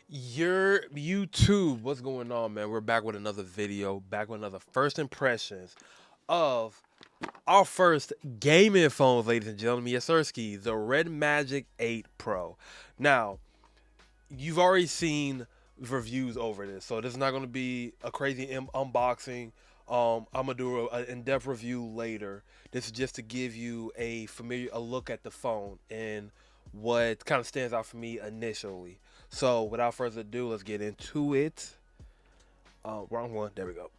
Your YouTube, what's going on, man? We're back with another video, back with another first impressions of our first gaming phones, ladies and gentlemen. Yes, Sirski, the Red Magic 8 Pro. Now, you've already seen reviews over this, so this is not going to be a crazy unboxing. I'm gonna do an in-depth review later. This is just to give you a look at the phone and what kind of stands out for me initially. So, without further ado, let's get into it. Wrong one. There we go.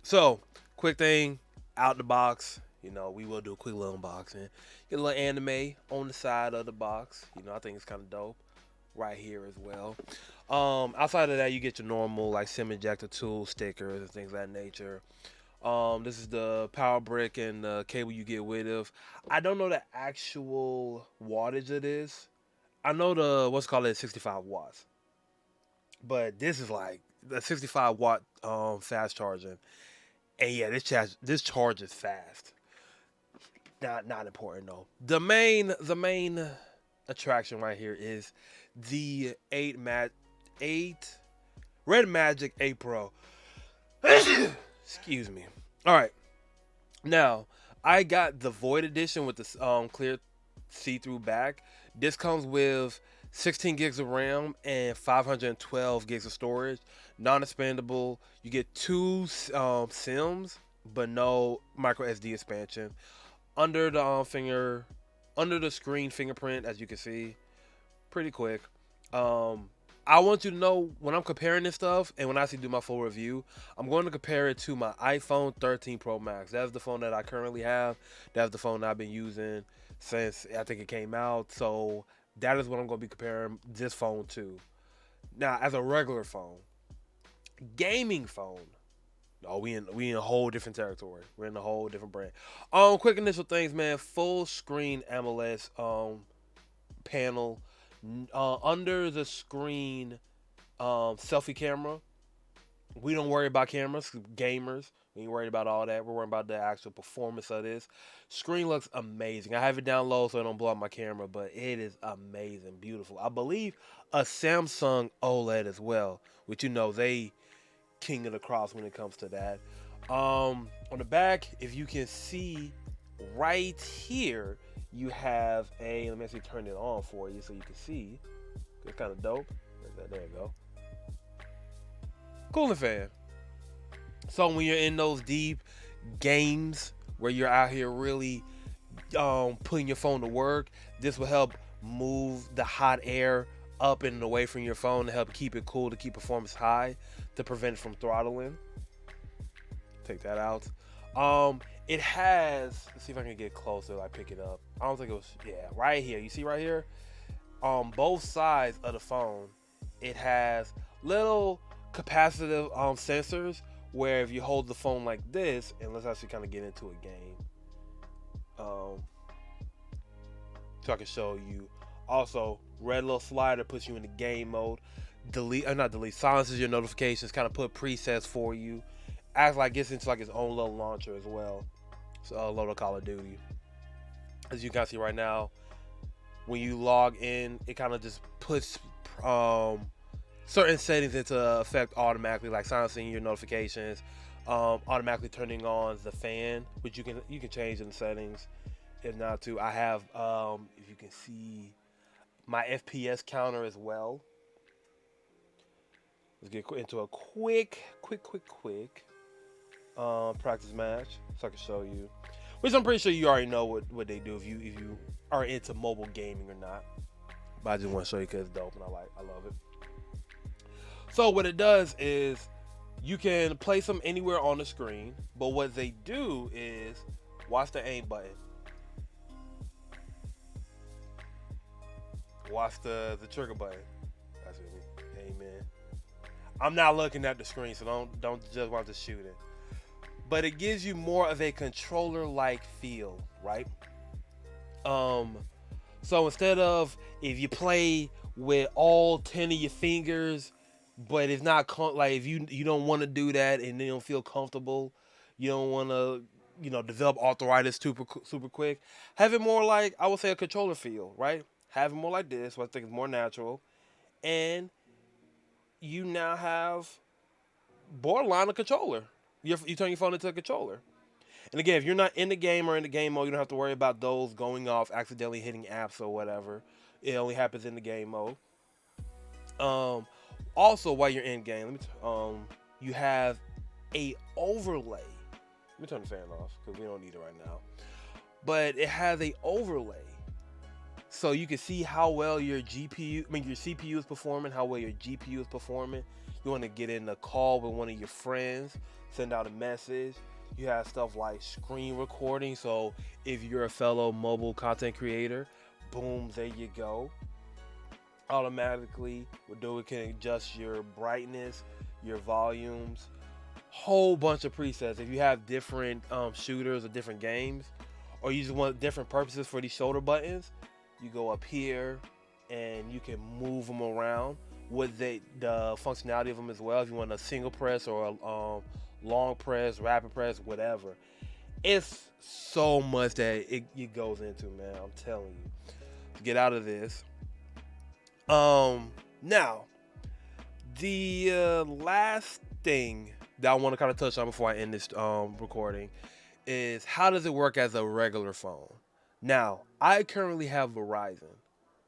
So, quick thing out the box. We will do a quick little unboxing. Get a little anime on the side of the box. I think it's kind of dope right here as well. Outside of that, you get your normal like SIM ejector tool, stickers, and things of that nature. This is the power brick and the cable you get with it. I don't know the actual wattage it is. I know the what's called it 65 watts, but this is like the 65 watt fast charging. And yeah, this charge is fast. Not important though. The main attraction right here is the 8 Red Magic 8 Pro. Excuse me. All right. Now, I got the Void edition with the clear see-through back. This comes with 16 gigs of RAM and 512 gigs of storage, non-expandable. You get two SIMs, but no micro SD expansion. Under the under the screen fingerprint, as you can see, pretty quick. Um, I want you to know when I'm comparing this stuff and when I actually do my full review, I'm going to compare it to my iPhone 13 Pro Max. That's the phone that I currently have. That's the phone I've been using since I think it came out. So that is what I'm going to be comparing this phone to. Now, as a regular phone, gaming phone. Oh, we in a whole different territory. We're in a whole different brand. Quick initial things, man. Full screen AMOLED panel. Under the screen selfie camera. We don't worry about cameras, gamers. We ain't worried about all that. We're worried about the actual performance of this. Screen looks amazing. I have it down low so I don't blow out my camera, but it is amazing, beautiful. I believe a Samsung OLED as well, which they king of the cross when it comes to that. On the back, if you can see right here, you have let me actually turn it on for you so you can see. It's kind of dope. There you go. Cooling fan. So when you're in those deep games where you're out here really putting your phone to work, this will help move the hot air up and away from your phone to help keep it cool, to keep performance high, to prevent it from throttling. Take that out. It has. Let's see if I can get closer. Like pick it up. I don't think it was. Yeah, right here. You see right here. On both sides of the phone, it has little capacitive sensors where if you hold the phone like this, and let's actually kind of get into a game. Um, so I can show you. Also, red little slider puts you into game mode. Not delete, silences your notifications, kind of put presets for you. Acts like it's into like its own little launcher as well. So load of Call of Duty. As you can see right now, when you log in, it kind of just puts certain settings into effect automatically, like silencing your notifications, automatically turning on the fan, which you can change in the settings. If not to, I have if you can see my FPS counter as well. Let's get into a quick practice match so I can show you. Which I'm pretty sure you already know what they do if you are into mobile gaming or not. But I just want to show you because it's dope and I love it. So what it does is you can place them anywhere on the screen, but what they do is watch the aim button. Watch the trigger button. That's it. Amen. I'm not looking at the screen, so don't just watch the shooting. But it gives you more of a controller-like feel, right? Um, so instead of if you play with all 10 of your fingers, but it's not like if you don't want to do that and you don't feel comfortable, you don't want to develop arthritis super quick. Have it more like I would say a controller feel, right? Have it more like this, what I think is more natural, and you now have borderline a controller. You turn your phone into a controller. And again, if you're not in the game or in the game mode, you don't have to worry about those going off, accidentally hitting apps or whatever. It only happens in the game mode. Um, Also, while you're in game, you have a overlay. Let me turn the fan off because we don't need it right now. But it has a overlay, so you can see how well your your CPU is performing, how well your GPU is performing. You want to get in a call with one of your friends, send out a message. You have stuff like screen recording, so if you're a fellow mobile content creator, boom, there you go. Automatically, it can adjust your brightness, your volumes, whole bunch of presets. If you have different shooters or different games, or you just want different purposes for these shoulder buttons, you go up here and you can move them around with the functionality of them as well. If you want a single press or a long press, rapid press, whatever. It's so much that it goes into, man. I'm telling you. To get out of this. Now, the last thing that I want to kind of touch on before I end this recording is how does it work as a regular phone? Now, I currently have Verizon,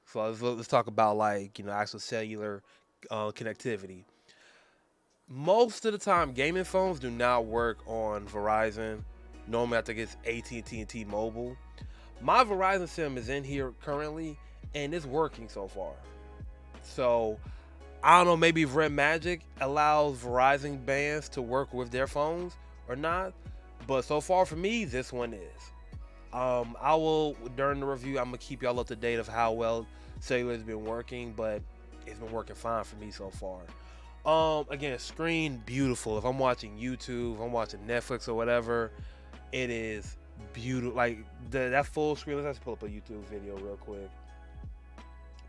so let's talk about like actual cellular connectivity. Most of the time, gaming phones do not work on Verizon. Normally, I think it's AT&T and T-Mobile. My Verizon sim is in here currently, and it's working so far. So I don't know, maybe Red Magic allows Verizon bands to work with their phones or not, but so far for me, this one is. I will during the review, I'm gonna keep y'all up to date of how well cellular has been working, but it's been working fine for me so far. Again, screen beautiful. If I'm watching YouTube, if I'm watching Netflix or whatever, it is beautiful. Like that full screen. Let's just pull up a YouTube video real quick.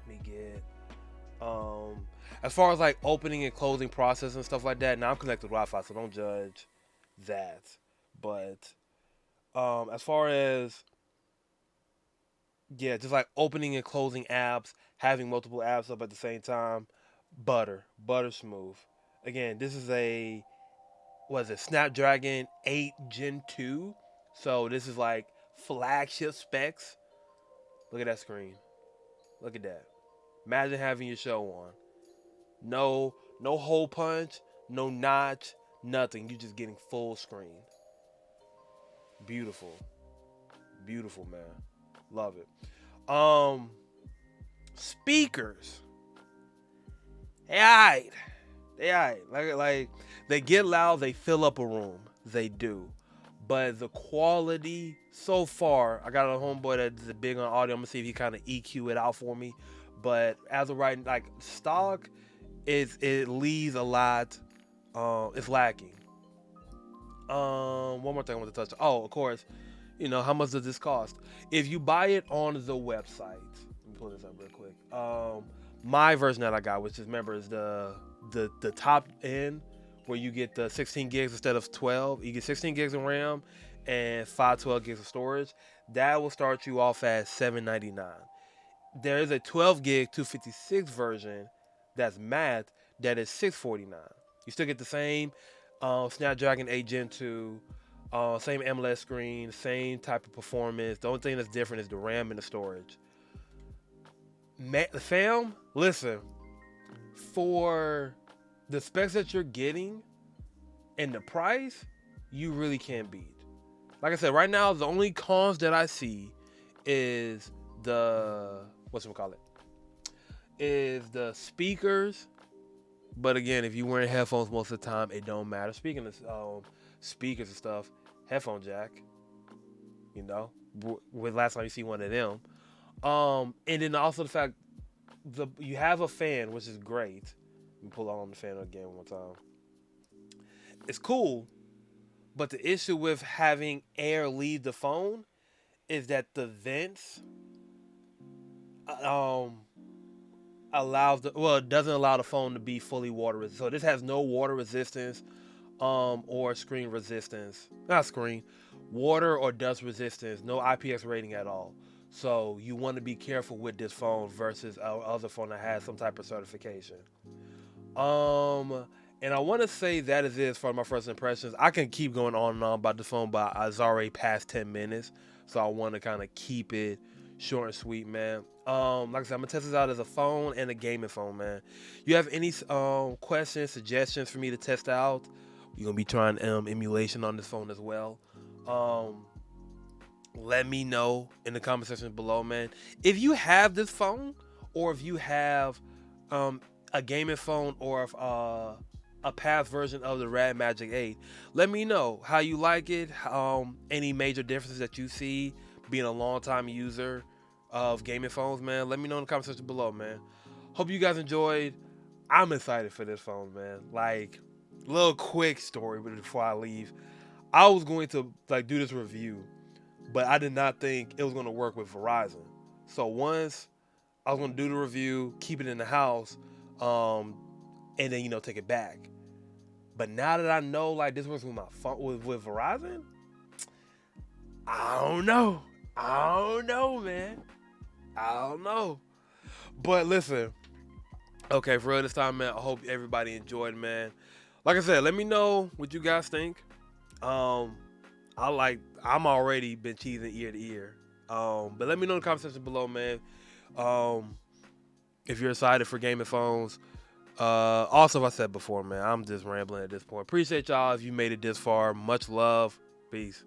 Let me get as far as like opening and closing process and stuff like that. Now I'm connected to Wi-Fi, so don't judge that. But as far as yeah, just like opening and closing apps, having multiple apps up at the same time, butter smooth. Again, this is a was it Snapdragon 8 Gen 2, so this is like flagship specs. Look at that screen. Look at that. Imagine having your show on. No hole punch, no notch, nothing. You just getting full screen. Beautiful. Beautiful, man. Love it. Speakers. They alright. They alright. Like they get loud, they fill up a room. They do. But the quality so far, I got a homeboy that's big on audio. I'm gonna see if he kind of EQ it out for me. But as of right, like stock, it leaves a lot. It's lacking. One more thing I want to touch. Oh, of course, how much does this cost? If you buy it on the website, let me pull this up real quick. My version that I got, which is remember is the top end, where you get the 16 gigs instead of 12. You get 16 gigs of RAM and 512 gigs of storage. That will start you off at $799. There is a 12 gig 256 version that's matte that is $649. You still get the same Snapdragon 8 Gen 2, same AMOLED screen, same type of performance. The only thing that's different is the RAM and the storage. Fam, listen, for the specs that you're getting and the price, you really can't beat. Like I said, right now the only cons that I see is the is the speakers. But again, if you're wearing headphones most of the time, it don't matter. Speaking of speakers and stuff, headphone jack, with last time you see one of them. And then also the fact you have a fan, which is great. Let me pull on the fan again one more time. It's cool, but the issue with having air leave the phone is that the vents it doesn't allow the phone to be fully water resistant. So this has no water resistance or screen resistance. Not screen, water or dust resistance. No IPX rating at all. So you want to be careful with this phone versus our other phone that has some type of certification. Um, and I want to say that is it for my first impressions. I can keep going on and on about the phone, but it's already past 10 minutes, so I want to kind of keep it short and sweet, man. Like I said, I'm gonna test this out as a phone and a gaming phone, man. You have any questions, suggestions for me to test out? We're gonna be trying emulation on this phone as well. Um, Let me know in the comment section below, man. If you have this phone, or if you have um, a gaming phone, or if, a past version of the Rad Magic 8, let me know how you like it. Any major differences that you see being a long time user of gaming phones, man. Let me know in the comment section below, man. Hope you guys enjoyed. I'm excited for this phone, man. Like, little quick story before I leave. I was going to like do this review, but I did not think it was going to work with Verizon. So once I was going to do the review, keep it in the house, um, and then take it back. But now that I know like this works with my phone with Verizon, I don't know. I don't know, man. I don't know. But listen, okay, for real this time, man. I hope everybody enjoyed, man. Like I said, let me know what you guys think. Um, I'm already been cheesing ear to ear. But let me know in the comment section below, man. Um, if you're excited for gaming phones. Also, I said before, man, I'm just rambling at this point. Appreciate y'all if you made it this far. Much love. Peace.